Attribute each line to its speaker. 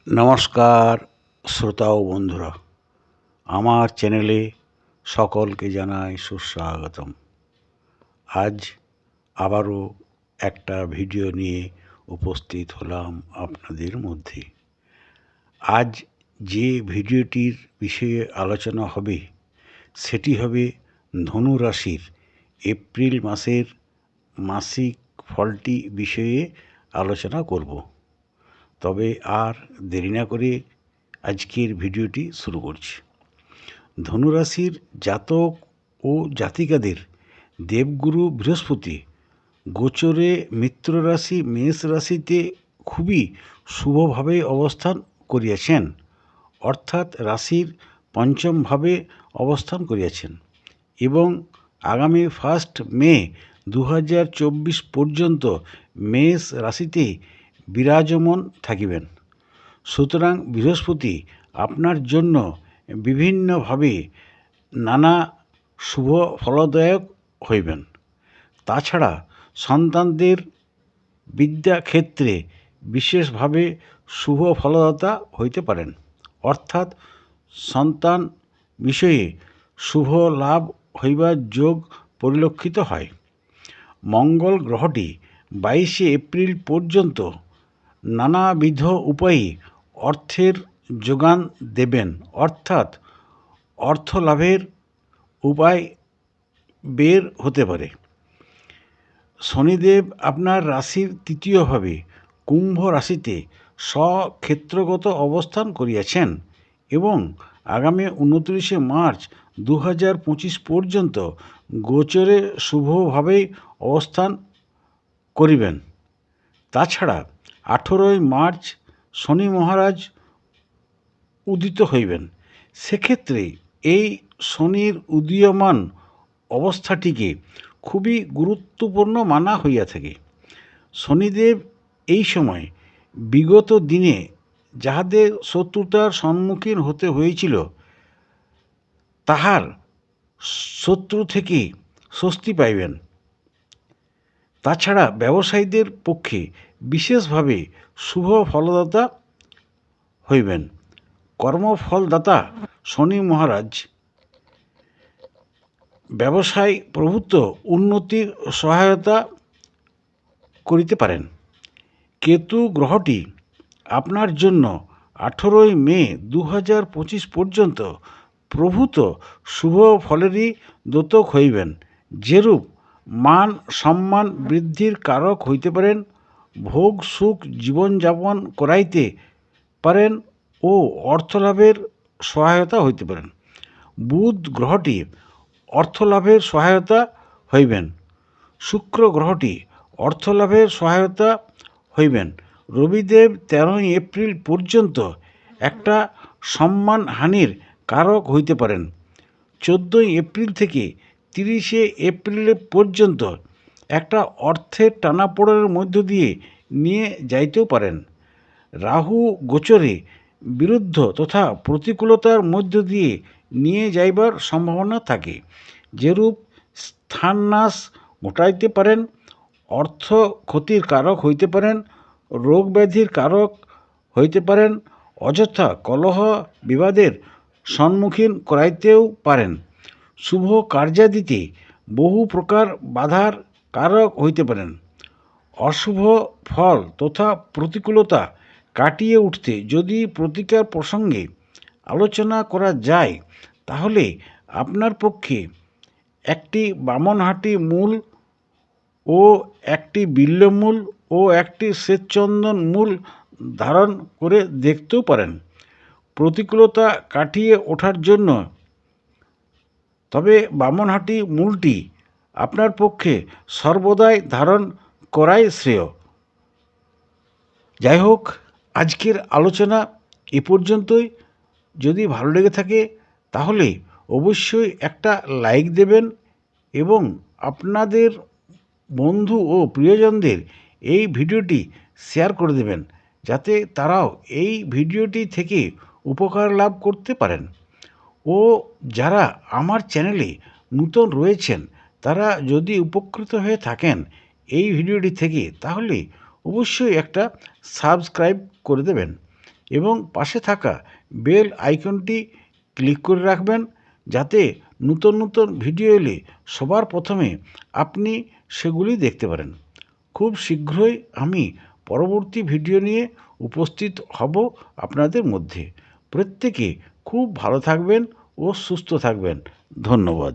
Speaker 1: নমস্কার শ্রোতা ও বন্ধুরা, আমার চ্যানেলে সকলকে জানাই সুস্বাগতম। আজ আবারও একটা ভিডিও নিয়ে উপস্থিত হলাম আপনাদের মধ্যে। আজ যে ভিডিওটির বিষয়ে আলোচনা হবে সেটি হবে ধনু রাশির এপ্রিল মাসের মাসিক ফলটি বিষয়ে আলোচনা করব। তবে আর দেরি না করে আজকের ভিডিওটি শুরু করছি। ধনুরাশির জাতক ও জাতিকাদের দেবগুরু বৃহস্পতি গোচরে মিত্র রাশি মেষ রাশিতে খুবই শুভভাবে অবস্থান করিয়াছেন, অর্থাৎ রাশির পঞ্চম ভাবে অবস্থান করিয়াছেন এবং আগামী 1 মে 2024 পর্যন্ত মেষ রাশিতে বিরাজমান থাকিবেন। সুতরাং বৃহস্পতি আপনার জন্য বিভিন্নভাবে নানা শুভ ফলদায়ক হইবেন। তাছাড়া সন্তানদের বিদ্যাক্ষেত্রে বিশেষভাবে শুভ ফলদাতা হইতে পারেন, অর্থাৎ সন্তান বিষয়ে শুভ লাভ হইবার যোগ পরিলক্ষিত হয়। মঙ্গল গ্রহটি 22 এপ্রিল পর্যন্ত নানাবিধ উপায়ে অর্থের যোগান দেবেন, অর্থাৎ অর্থ লাভের উপায় বের হতে পারে। শনিদেব আপনার রাশির তৃতীয়ভাবে কুম্ভ রাশিতে স্বক্ষেত্রগত অবস্থান করিয়াছেন এবং আগামী 29 মার্চ 2025 পর্যন্ত গোচরে শুভভাবে অবস্থান করিবেন। তাছাড়া 18 মার্চ শনি মহারাজ উদিত হইবেন। সেক্ষেত্রে এই শনির উদীয়মান অবস্থাটিকে খুবই গুরুত্বপূর্ণ মানা হইয়া থাকে। শনিদেব এই সময় বিগত দিনে যাহাদের শত্রুতার সম্মুখীন হতে হয়েছিল তাহার শত্রু থেকে স্বস্তি পাইবেন। তাছাড়া ব্যবসায়ীদের পক্ষে বিশেষভাবে শুভ ফলদাতা হইবেন। কর্মফলদাতা শনি মহারাজ ব্যবসায় প্রভূত উন্নতির সহায়তা করিতে পারেন। কেতু গ্রহটি আপনার জন্য 18 মে 2025 পর্যন্ত প্রভূত শুভ ফলেরই দ্যোতক হইবেন, যেরূপ মান সম্মান বৃদ্ধির কারক হইতে পারেন, ভোগ সুখ জীবনযাপন করাইতে পারেন ও অর্থলাভের সহায়তা হইতে পারেন। বুধ গ্রহটি অর্থলাভের সহায়তা হইবেন। শুক্র গ্রহটি অর্থলাভের সহায়তা হইবেন। রবিদেব 13 এপ্রিল পর্যন্ত একটা সম্মানহানির কারক হইতে পারেন। 14 এপ্রিল থেকে 30 এপ্রিল পর্যন্ত একটা অর্থের টানাপোড়েনের মধ্য দিয়ে নিয়ে যাইতেও পারেন। রাহু গোচরে বিরুদ্ধ তথা প্রতিকূলতার মধ্য দিয়ে নিয়ে যাইবার সম্ভাবনা থাকে, যেরূপ স্থাননাশ ঘটাইতে পারেন, অর্থ ক্ষতির কারক হইতে পারেন, রোগ ব্যাধির কারক হইতে পারেন, অযথা কলহ বিবাদের সম্মুখীন করাইতেও পারেন। শুভ কার্যাদিতে বহু প্রকার বাধার কারক হইতে পারেন। অশুভ ফল তথা প্রতিকূলতা কাটিয়ে উঠতে যদি প্রতিকার প্রসঙ্গে আলোচনা করা যায়, তাহলে আপনার পক্ষে একটি বামনহাটি মূল ও একটি বিল্বমূল ও একটি শ্বেতচন্দন মূল ধারণ করে দেখতেও পারেন। প্রতিকূলতা কাটিয়ে ওঠার জন্য তবে বামনহাটি মূলটি আপনার পক্ষে সর্বদাই ধারণ করাই শ্রেয়। যাই হোক, আজকের আলোচনা এ পর্যন্তই। যদি ভালো লেগে থাকে তাহলে অবশ্যই একটা লাইক দেবেন এবং আপনাদের বন্ধু ও প্রিয়জনদের এই ভিডিওটি শেয়ার করে দেবেন, যাতে তারাও এই ভিডিওটি থেকে উপকার লাভ করতে পারেন। ও যারা আমার চ্যানেলে নূতন রয়েছেন তারা যদি উপকৃত হয়ে থাকেন এই ভিডিওটি থেকে, তাহলে অবশ্যই একটা সাবস্ক্রাইব করে দেবেন, এবং পাশে থাকা বেল আইকনটি ক্লিক করে রাখবেন, যাতে নতুন নতুন ভিডিও এলে সবার প্রথমে আপনি সেগুলি দেখতে পারেন। খুব শীঘ্রই আমি পরবর্তী ভিডিও নিয়ে উপস্থিত হব আপনাদের মধ্যে। প্রত্যেকে খুব ভালো থাকবেন ও সুস্থ থাকবেন। ধন্যবাদ।